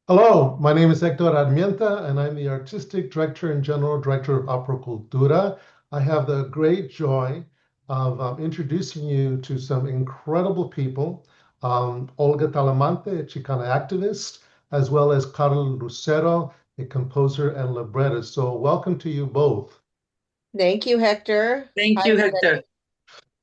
Hello, my name is Hector Armienta, and I'm the Artistic Director and General Director of Opera Cultura. I have the great joy of introducing you to some incredible people, Olga Talamante, a Chicana activist, as well as Carla Lucero, a composer and librettist. So welcome to you both. Thank you, Hector. Thank Hi, you, everybody. Hector.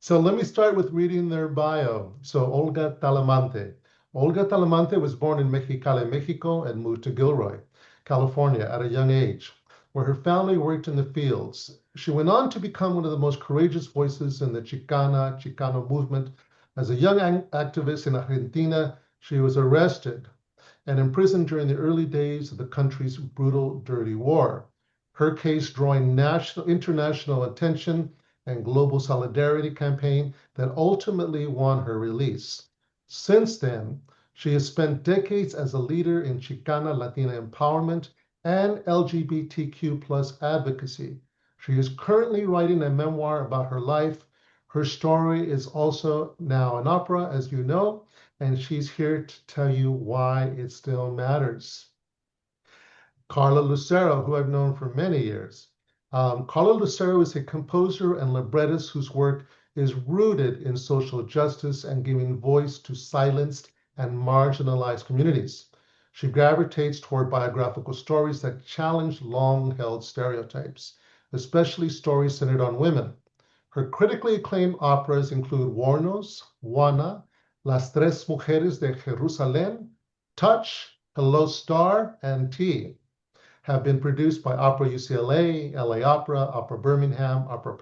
So let me start with reading their bio. So Olga Talamante. Olga Talamante was born in Mexicali, Mexico, and moved to Gilroy, California at a young age, where her family worked in the fields. She went on to become one of the most courageous voices in the Chicano movement. As a young activist in Argentina, she was arrested and imprisoned during the early days of the country's brutal, dirty war. Her case drawing international attention and global solidarity campaign that ultimately won her release. Since then, she has spent decades as a leader in Chicana Latina empowerment and LGBTQ plus advocacy. She is currently writing a memoir about her life. Her story is also now an opera, as you know, and she's here to tell you why it still matters. Carla Lucero, who I've known for many years. Carla Lucero is a composer and librettist whose work is rooted in social justice and giving voice to silenced and marginalized communities. She gravitates toward biographical stories that challenge long-held stereotypes, especially stories centered on women. Her critically acclaimed operas include Warnos, Juana, Las Tres Mujeres de Jerusalén, Touch, Hello Star, and Tea have been produced by Opera UCLA, LA Opera, Opera Birmingham, Opera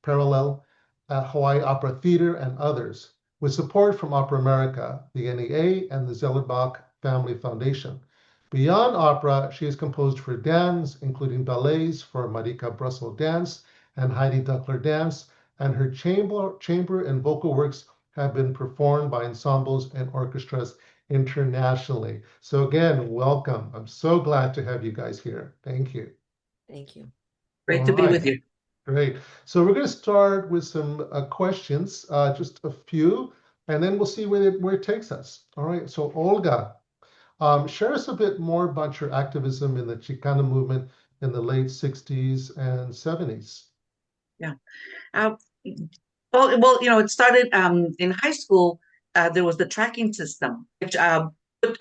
Parallel, Hawaii Opera Theater, and others, with support from Opera America, the NEA, and the Zellerbach Family Foundation. Beyond opera, she has composed for dance, including ballets for Marika Brussels Dance and Heidi Duckler Dance, and her chamber and vocal works have been performed by ensembles and orchestras internationally. So again, welcome. I'm so glad to have you guys here. Thank you. Thank you. Great All to be right, with you. great. So we're going to start with some questions, just a few, and then we'll see where it takes us. All right. So Olga, share us a bit more about your activism in the Chicana movement in the late 60s and 70s. Yeah. Uh, it started in high school. There was the tracking system, which put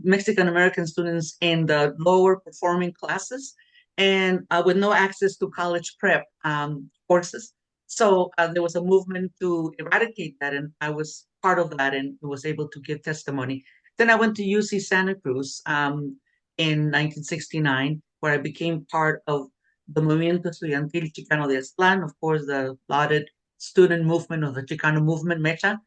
Mexican American students in the lower performing classes and with no access to college prep courses. So there was a movement to eradicate that, and I was part of that and was able to give testimony. Then I went to UC Santa Cruz in 1969, where I became part of the Movimiento Estudiantil Chicano de Aztlán, of course, the lauded student movement of the Chicano movement, MECHA,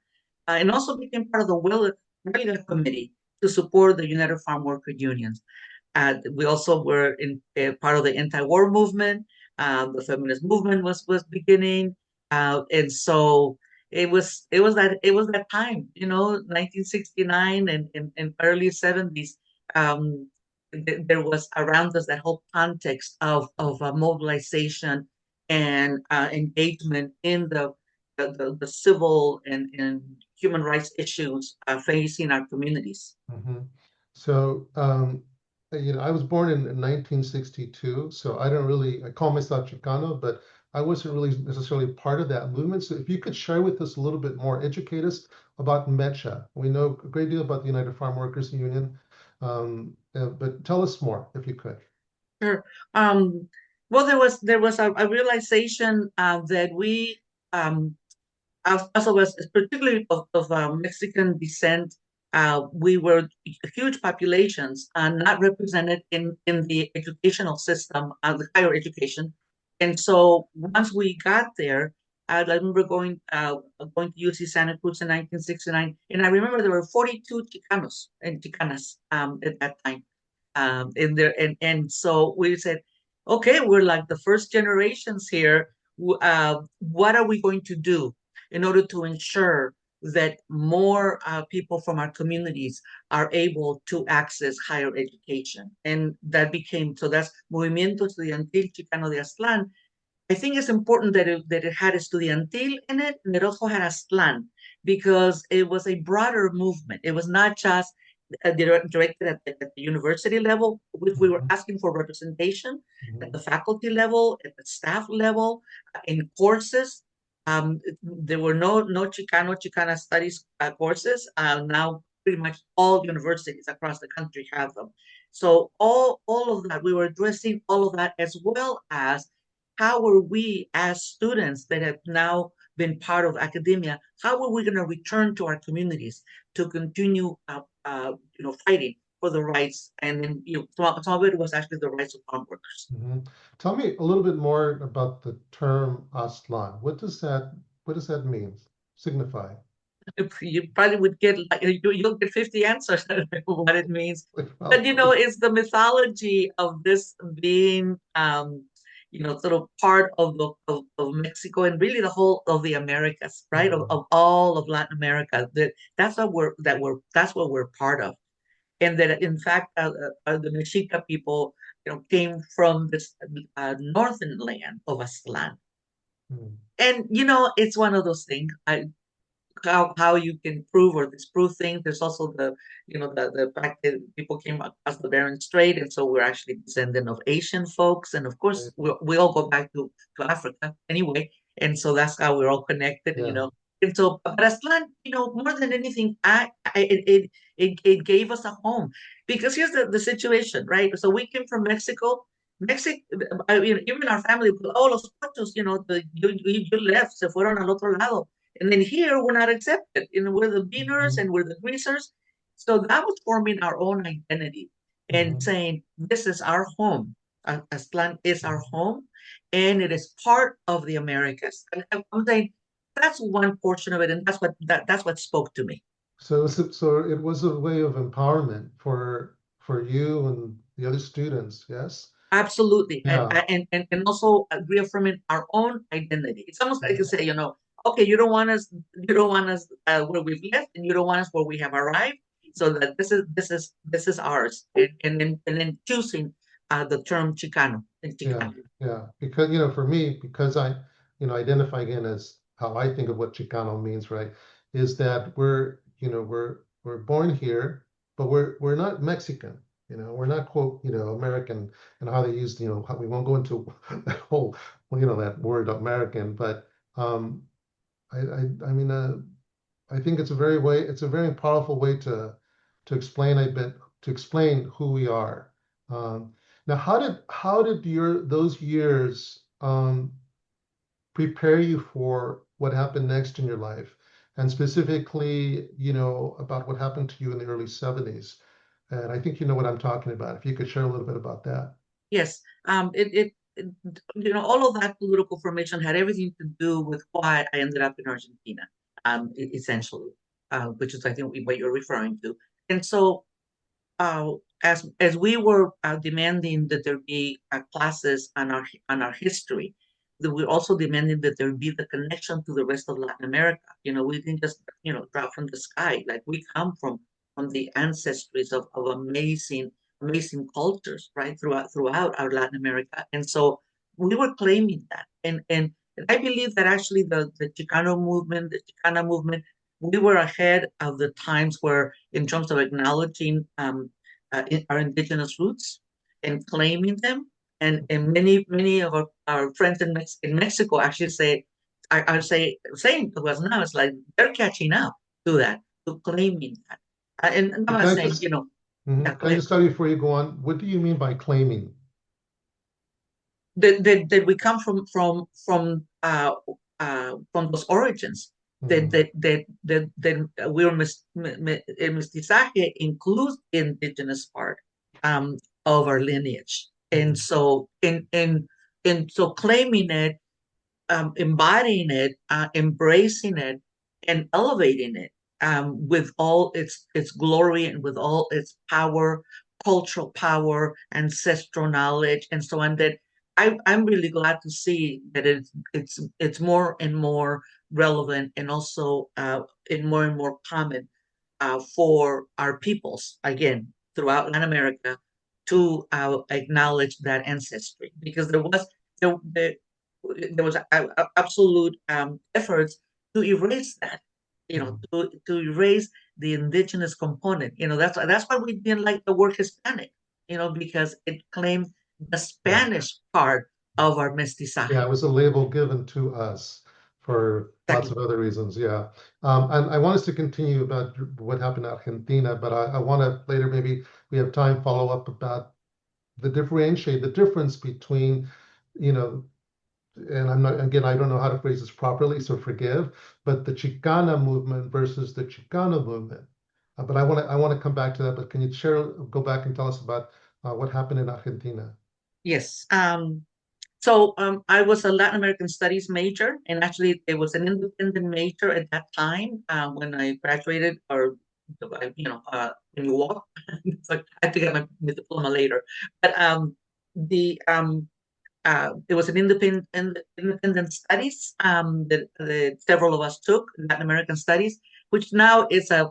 and also became part of the Huelga Committee to support the United Farm Worker Unions. We also were in part of the anti-war movement. The feminist movement was beginning, and so it was that time, 1969 and early 70s. Um, there was around us that whole context of mobilization and engagement in the civil and human rights issues facing our communities. Mm-hmm. So, I was born in 1962, so I call myself Chicano, but I wasn't really necessarily part of that movement. So if you could share with us a little bit more, educate us about MECHA. We know a great deal about the United Farm Workers Union, but tell us more if you could. Sure. Um, well, there was a realization that we also was particularly of Mexican descent. We were huge populations, not represented in the educational system, the higher education. And so once we got there, I remember going to UC Santa Cruz in 1969, and I remember there were 42 Chicanos and Chicanas at that time in there, and so we said, okay, we're like the first generations here. What are we going to do in order to ensure that more people from our communities are able to access higher education? And that became, so that's Movimiento Estudiantil Chicano de Aztlán. I think it's important that it had estudiantil in it, and it also had Aztlán, because it was a broader movement. It was not just directed at the university level. We were asking for representation at the faculty level, at the staff level, in courses. There were no Chicana studies courses. Now pretty much all universities across the country have them. So all of that, we were addressing all of that, as well as how were we as students that have now been part of academia, how are we going to return to our communities to continue, fighting for the rights? And then, some of it was actually the rights of farm workers. Tell me a little bit more about the term Aztlan. What does that mean? Signify? You probably would get, you'll get 50 answers what it means. Well, But it's the mythology of this being, sort of part of Mexico, and really the whole of the Americas, right? Of all of Latin America. That's what we're part of. And that in fact, the Mexica people, came from this northern land of Aztlan. And it's one of those things. How you can prove or disprove things. There's also the fact that people came across the Bering Strait, and so we're actually descendant of Asian folks, and of course we all go back to Africa anyway, and so that's how we're all connected. And so, but Aztlan, more than anything, it gave us a home, because here's the situation, right? So we came from Mexico. Even our family, los puertos, you left, se fueron al otro lado. And then here we're not accepted. We're the beaners and we're the greasers. So that was forming our own identity and saying, this is our home. Aztlan is our home, and it is part of the Americas. And I'm saying that's one portion of it, and that's what spoke to me. So it was a way of empowerment for you and the other students, yes? Absolutely. Yeah. And also reaffirming our own identity. It's almost like you say, okay, you don't want us where we've left, and you don't want us where we have arrived. So that this is ours, and then choosing the term Chicano. Yeah. Because for me, because I identify again as how I think of what Chicano means, right? Is that we're born here, but we're not Mexican. We're not, quote, American, and how they use, how we won't go into that whole, that word American, but I mean, I think it's a very powerful way to explain who we are. Now, how did those years prepare you for what happened next in your life, and specifically, about what happened to you in the early 70s? And I think you know what I'm talking about. If you could share a little bit about that. Yes. All of that political formation had everything to do with why I ended up in Argentina, essentially, which is, I think, what you're referring to. And so, as we were demanding that there be classes on our history, that we're also demanding that there be the connection to the rest of Latin America. We didn't just drop from the sky. Like, we come from the ancestries of amazing cultures, right, throughout our Latin America. And so we were claiming that. And I believe that actually the Chicana movement, we were ahead of the times where, in terms of acknowledging our indigenous roots and claiming them. And many of our friends in Mexico actually say, saying to us now, it's like they're catching up to that, to claiming that. And I'm not saying, Can I just tell you before you go on, what do you mean by claiming? That we come from those origins. That we're mestizaje includes indigenous part of our lineage, and so so claiming it, embodying it, embracing it, and elevating it with all its glory and with all its power, cultural power, ancestral knowledge, and so on. That I'm really glad to see that it's more and more relevant, and also and more common for our peoples, again, throughout Latin America, to acknowledge that ancestry, because there was absolute efforts to erase that. to erase the indigenous component. That's why we didn't like the word Hispanic, because it claimed the Spanish part of our mestizaje. Yeah, it was a label given to us for lots of other reasons. Yeah. And I want us to continue about what happened in Argentina, but I want to later, maybe we have time, follow up about the difference between, and I don't know how to phrase this properly, so forgive, but the Chicana movement versus the Chicano movement. But I want to come back to that. But can you go back and tell us about what happened in Argentina? Yes. So I was a Latin American Studies major, and actually it was an independent major at that time when I graduated, or when you walk. So I had to get my diploma later, but it was an independent studies that several of us took, Latin American Studies, which now is a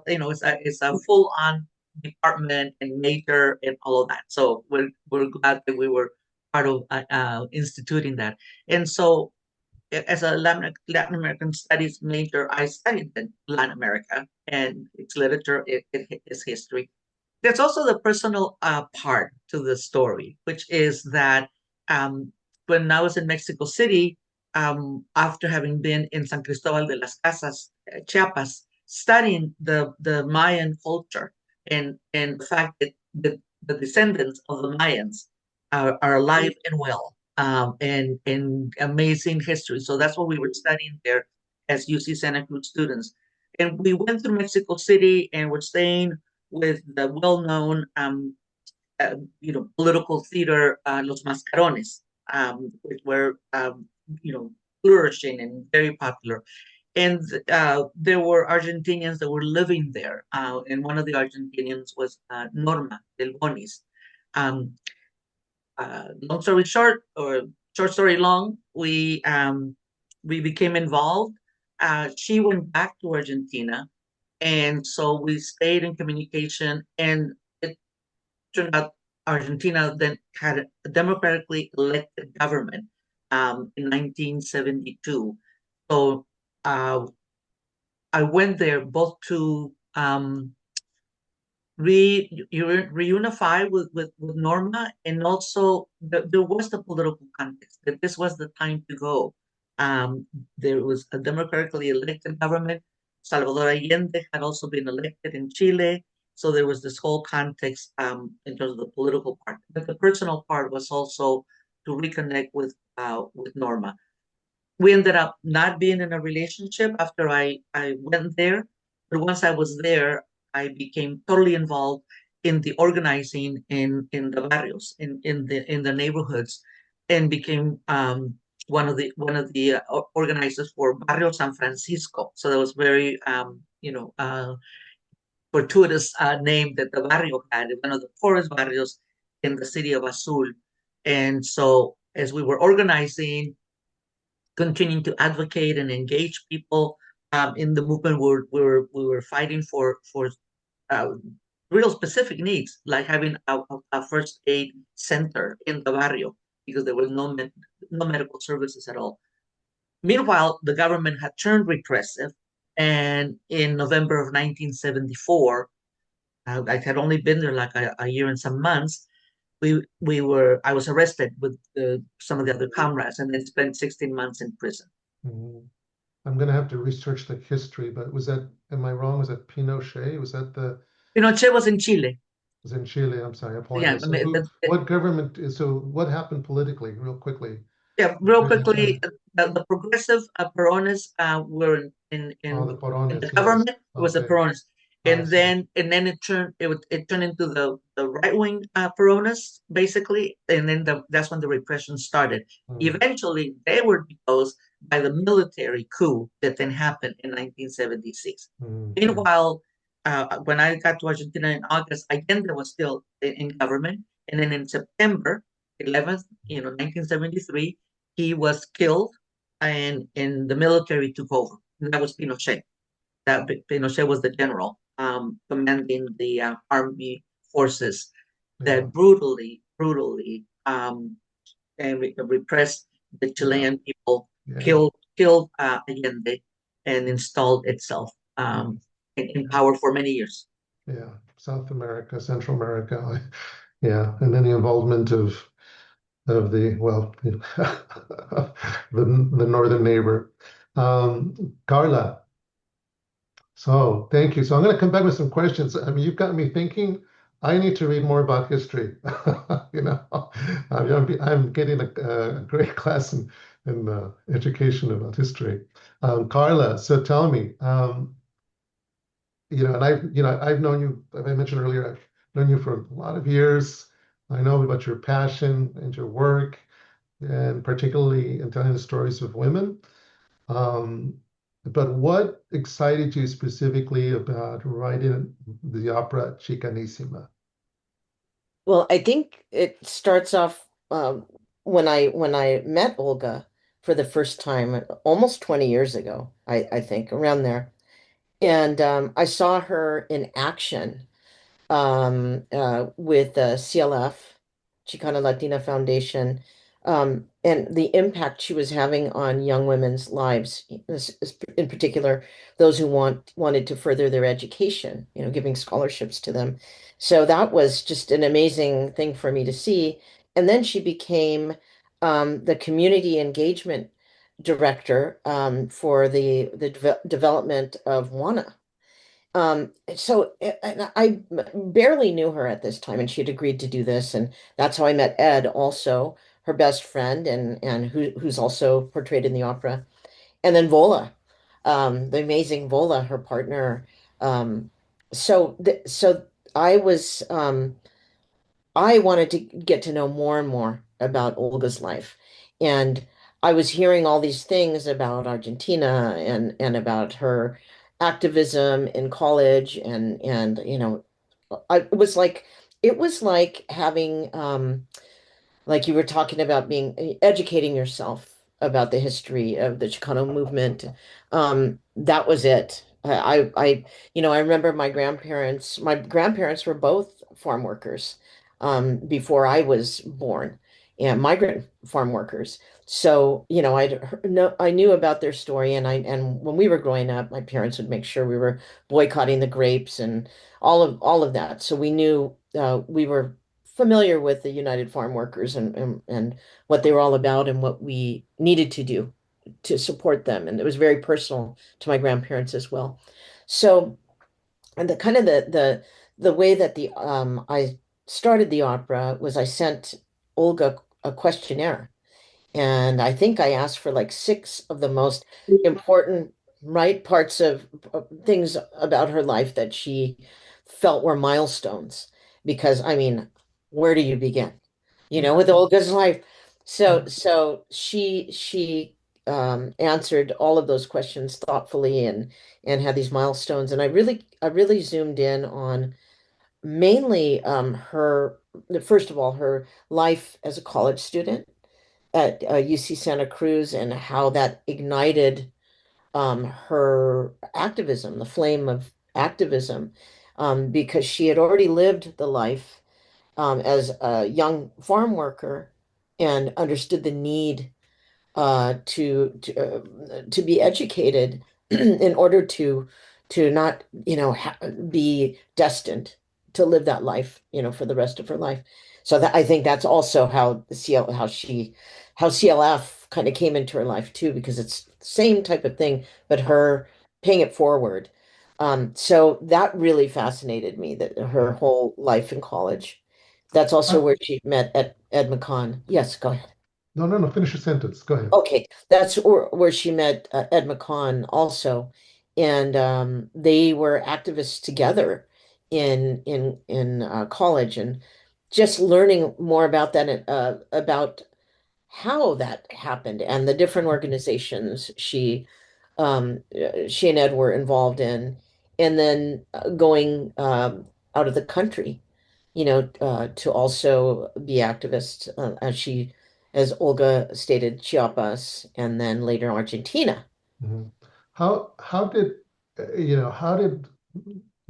full on department and major and all of that. So we're glad that we were part of instituting that. And so as a Latin American Studies major, I studied Latin America and its literature, its history. There's also the personal part to the story, which is that when I was in Mexico City, after having been in San Cristobal de las Casas, Chiapas, studying the Mayan culture and the fact that the descendants of the Mayans are alive and well, and amazing history. So that's what we were studying there as UC Santa Cruz students. And we went to Mexico City and were staying with the well-known, political theater, Los Mascarones, which were, flourishing and very popular. And there were Argentinians that were living there. And one of the Argentinians was Norma Del Bonis. Long story short, or short story long, we became involved. She went back to Argentina, and so we stayed in communication, and it turned out Argentina then had a democratically elected government in 1972. So I went there both to reunify with Norma, and also there was the political context that this was the time to go. There was a democratically elected government. Salvador Allende had also been elected in Chile. So there was this whole context in terms of the political part. But the personal part was also to reconnect with Norma. We ended up not being in a relationship after I went there. But once I was there, I became totally involved in the organizing in the barrios, in the neighborhoods, and became one of the organizers for Barrio San Francisco. So that was very fortuitous name that the barrio had, one of the poorest barrios in the city of Azul. And so as we were organizing, continuing to advocate and engage people in the movement, we were fighting for real specific needs, like having a first aid center in the barrio, because there was no medical services at all. Meanwhile, the government had turned repressive, and in November of 1974, I had only been there like a year and some months. I was arrested with some of the other comrades, and then spent 16 months in prison. Mm-hmm. I'm going to have to research the history, but am I wrong? Was that Pinochet? Pinochet was in Chile. Was in Chile, I'm sorry, I apologize. Yeah, what government, so what happened politically, real quickly? Yeah, real quickly, the progressive Perones were in the Perones, the government. Yes. It was the Perones, and then it turned into the right wing Perones basically, and then that's when the repression started. Eventually, they were deposed by the military coup that then happened in 1976. Meanwhile, when I got to Argentina in August, Allende was still in government, and then in September 11th, 1973. He was killed, and the military took over. And that was Pinochet. Pinochet was the general commanding the army forces that brutally and repressed the Chilean people, killed Allende, and installed itself in power for many years. Yeah, South America, Central America, yeah, and then the involvement of the well, the northern neighbor, Carla. So thank you. So I'm going to come back with some questions. I mean, you've got me thinking. I need to read more about history. You know, I'm getting a great class in education about history. Carla, so tell me, you know, and I've known you, as I mentioned earlier, I've known you for a lot of years. I know about your passion and your work, and particularly in telling the stories of women. Um, but what excited you specifically about writing the opera Chicanísima? Well, I think it starts off when I met Olga for the first time almost 20 years ago, I think, around there. And I saw her in action with CLF, Chicana Latina Foundation, and the impact she was having on young women's lives, in particular, those who wanted to further their education, giving scholarships to them. So that was just an amazing thing for me to see. And then she became the community engagement director for the development of WANA. And I barely knew her at this time, and she had agreed to do this, and that's how I met Ed, also her best friend, and who's also portrayed in the opera, and then Vola, the amazing Vola, her partner. Um, so I was I wanted to get to know more and more about Olga's life. And I was hearing all these things about Argentina and about her activism in college and it was like having like you were talking about being educating yourself about the history of the Chicano movement. That was it. I remember my grandparents were both farm workers before I was born, and migrant farm workers. So, I knew about their story, and when we were growing up, my parents would make sure we were boycotting the grapes and all of that. So we knew we were familiar with the United Farm Workers and what they were all about and what we needed to do to support them. And it was very personal to my grandparents as well. So, and the kind of the way that the I started the opera was I sent Olga a questionnaire, and I think I asked for like six of the most important, right, parts of things about her life that she felt were milestones. Because, I mean, where do you begin? With Olga's life. So she answered all of those questions thoughtfully and had these milestones. And I really zoomed in on mainly first of all, her life as a college student at UC Santa Cruz and how that ignited her activism, the flame of activism, because she had already lived the life as a young farm worker and understood the need to be educated in order to not be destined to live that life for the rest of her life. So I think that's also how how CLF kind of came into her life too, because it's the same type of thing, but her paying it forward. So that really fascinated me, that her whole life in college. That's also Uh, where she met Ed McCon. Yes, go ahead. no, no, no. Finish your sentence. Go ahead. Okay, that's where she met Ed McCon also, and they were activists together in college, and just learning more about that, about how that happened and the different organizations she and Ed were involved in, and then going out of the country, to also be activists, as Olga stated, Chiapas, and then later Argentina. Mhm. How did how did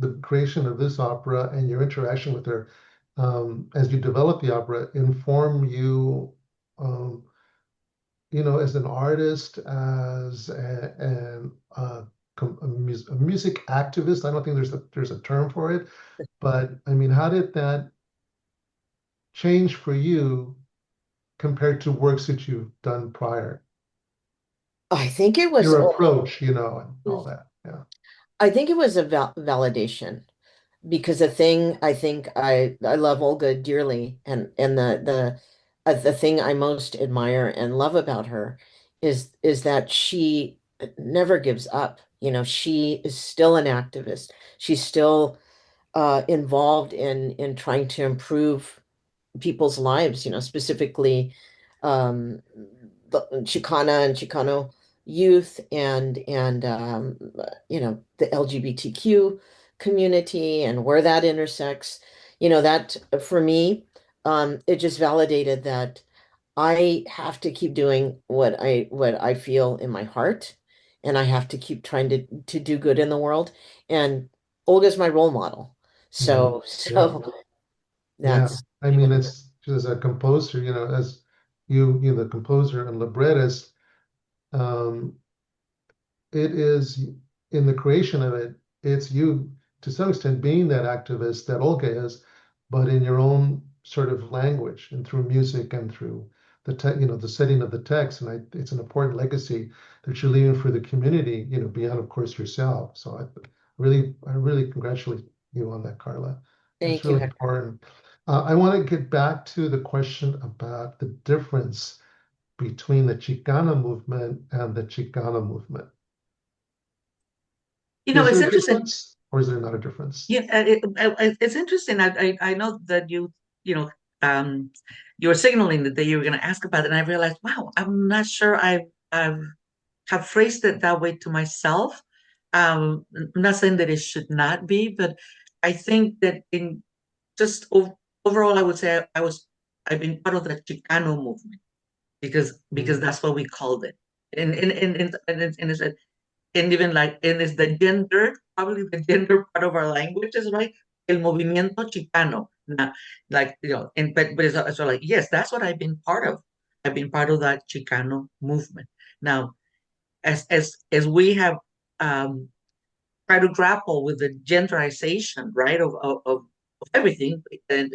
the creation of this opera and your interaction with her, as you developed the opera, inform you, as an artist, as an a music activist. I don't think there's a term for it, but I mean, how did that change for you compared to works that you've done prior? I think it was Your only, approach, and all that. Yeah. I think it was a validation because the thing I think I love Olga dearly, and the thing I most admire and love about her is that she never gives up. You know, she is still an activist. She's still involved in trying to improve people's lives, you know, specifically um, the Chicana and Chicano youth and you know, the LGBTQ community and where that intersects. You know, that for me, it just validated that I have to keep doing what I feel in my heart, and I have to keep trying to do good in the world. And Olga's my role model. Mhm. So Yeah. so Yeah. that's I mean, it's just as a composer, as the composer and librettist, um, it is in the creation of it, it's you to some extent being that activist that Olga is, but in your own sort of language and through music and through the setting of the text. And it's an important legacy that you're leaving for the community, beyond, of course, yourself. So I really congratulate you on that, Carla. It's Thank you, really Hector. important. I want to get back to the question about the difference between the Chicana movement and the Chicana movement. Is It's there a interesting. difference or is there not a difference? Yeah, it's interesting. I know that you know you were signaling that you were going to ask about it, and I realized, wow, I'm not sure I have phrased it that way to myself. I'm not saying that it should not be, but I think that in just overall, I would say I've been part of the Chicano movement because that's what we called it, and it's and even like, and it's the gender, probably the gender part of our languages, right? El movimiento chicano. Now, like, but it's like, yes, that's what I've been part of. I've been part of that Chicano movement. Now, as we have um, tried to grapple with the genderization, right, of everything, and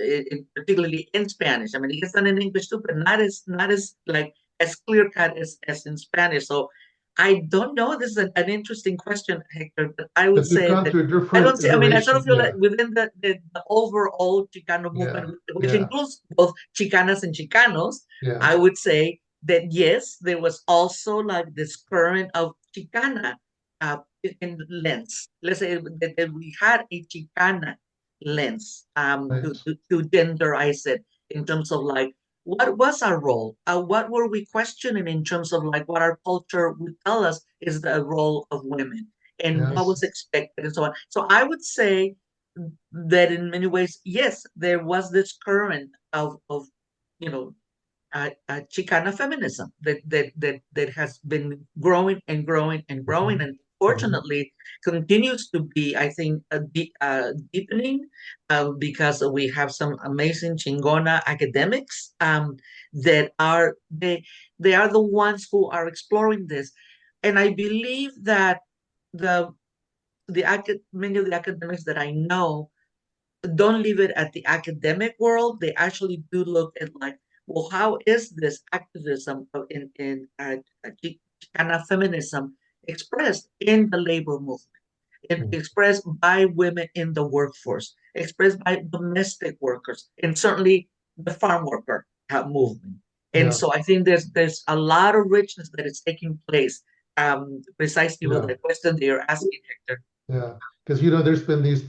particularly in Spanish. I mean, it's done in English too, but not as like as clear cut as in Spanish. So I don't know. This is an interesting question, Hector. But I would But you've say gone that through I different don't see. I mean, I sort of iterations. feel Yeah, that within the overall Chicano yeah, movement, which yeah, includes both Chicanas and Chicanos, yeah. I would say that yes, there was also like this current of Chicana uh, in lens. Let's say that we had a Chicana lens Right. to genderize it in terms of like what was our role? What were we questioning in terms of like what our culture would tell us is the role of women and what Yes. was expected and so on. So I would say that in many ways, yes, there was this current of you know Chicana feminism that has been growing and growing and growing, Mhm. and Mhm. fortunately continues to be, I think, deepening because we have some amazing chingona academics that they are the ones who are exploring this, and I believe that the many of the academics that I know don't leave it at the academic world. They actually do look at like, well, how is this activism in Chicana feminism expressed in the labor movement, Mhm. expressed by women in the workforce, expressed by domestic workers, and certainly the farm worker movement. And Yeah, so I think there's a lot of richness that is taking place precisely with yeah, the question that you're asking, Hector. yeah. Because there's been these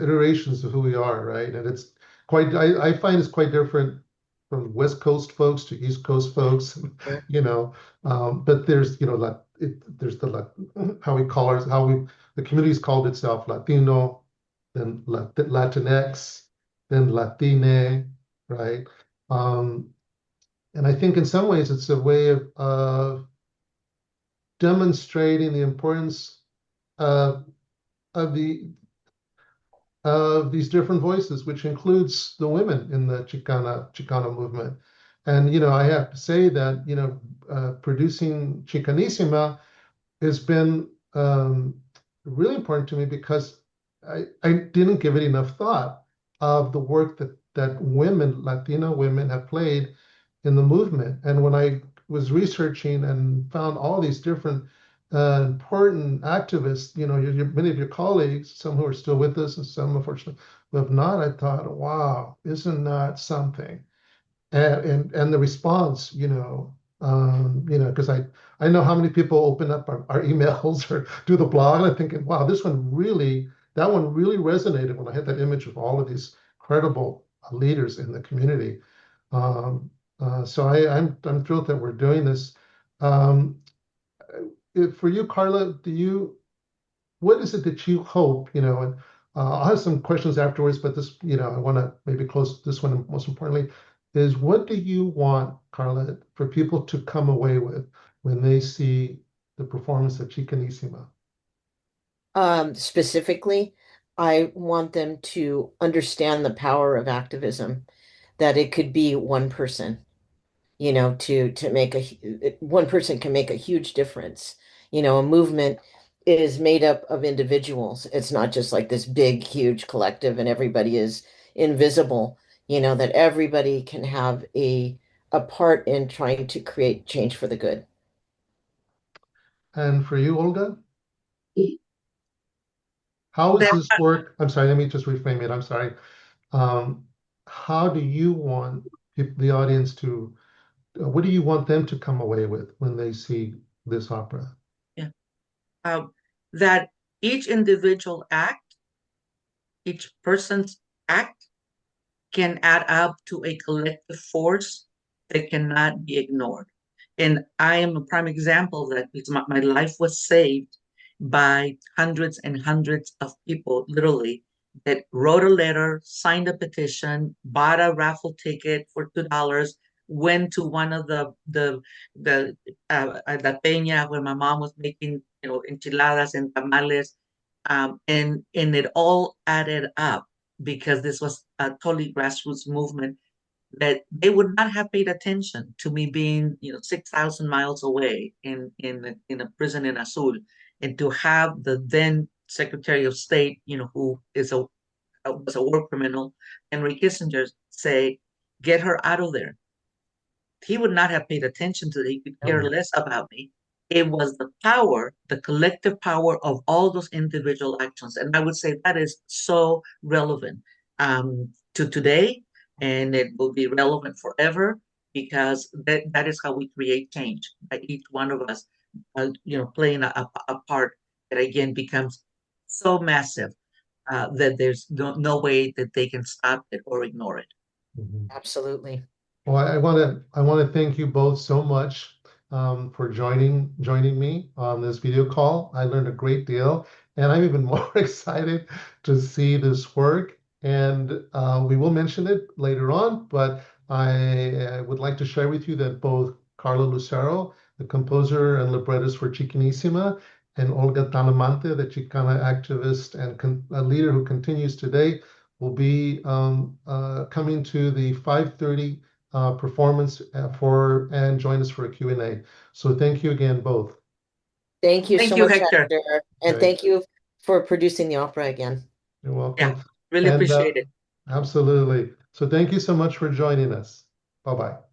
iterations of who we are, right? And it's quite. I find it's quite different from West Coast folks to East Coast folks. Yeah. You know, but there's there's how we call ours the community's called itself Latino, then Latinx, then Latine, right? Um, and I think in some ways it's a way of demonstrating the importance of of the of these different voices, which includes the women in the Chicana movement. And I have to say that producing Chicanísima has been really important to me because I didn't give it enough thought of the work that women, Latina women, have played in the movement. And when I was researching and found all these different important activists, many of your colleagues, some who are still with us and some unfortunately who have not, I thought, wow, isn't that something? And the response, because I know how many people open up our emails or do the blog, and I'm thinking, wow, that one really resonated when I had that image of all of these credible leaders in the community. So I'm thrilled that we're doing this. Um, for you, Carla, what is it that you hope, and I'll have some questions afterwards, but this, I want to maybe close this one most importantly, is what do you want, Carla, for people to come away with when they see the performance of Chicanísima? Specifically, I want them to understand the power of activism, that it could be one person, to make one person can make a huge difference. A movement is made up of individuals. It's not just like this big, huge collective and everybody is invisible, that everybody can have a part in trying to create change for the good. And for you, Olga, how is There, this work? I'm sorry, let me just reframe it. I'm sorry. Um, how do you want the audience to, what do you want them to come away with when they see this opera? yeah, that each individual act, each person's act can add up to a collective force that cannot be ignored. And I am a prime example of that because my life was saved by hundreds and hundreds of people, literally, that wrote a letter, signed a petition, bought a raffle ticket for $2, went to one of the peña where my mom was making, enchiladas and tamales, and it all added up because this was a totally grassroots movement that they would not have paid attention to me being, 6,000 miles away in a prison in Azul, and to have the then Secretary of State, who was a war criminal, Henry Kissinger, say, "Get her out of there." He would not have paid attention to it. He could care less about me. It was the power, the collective power of all those individual actions. And I would say that is so relevant to today, and it will be relevant forever because that is how we create change, by each one of us, playing a part that again becomes so massive that there's no way that they can stop it or ignore it. Mhm. Absolutely. Well, I want to thank you both so much for joining me on this video call. I learned a great deal, and I'm even more excited to see this work. And we will mention it later on, but I would like to share with you that both Carla Lucero, the composer and librettist for Chicanísima, and Olga Talamante, the Chicana activist and a leader who continues today, will be coming to the 5:30 performance and join us for a Q&A. So thank you again, both. Thank you Thank so you, much, Hector. Hector. And Okay, thank you for producing the opera again. you're Yeah, welcome. really And appreciate it. absolutely. So thank you so much for joining us. Bye-bye.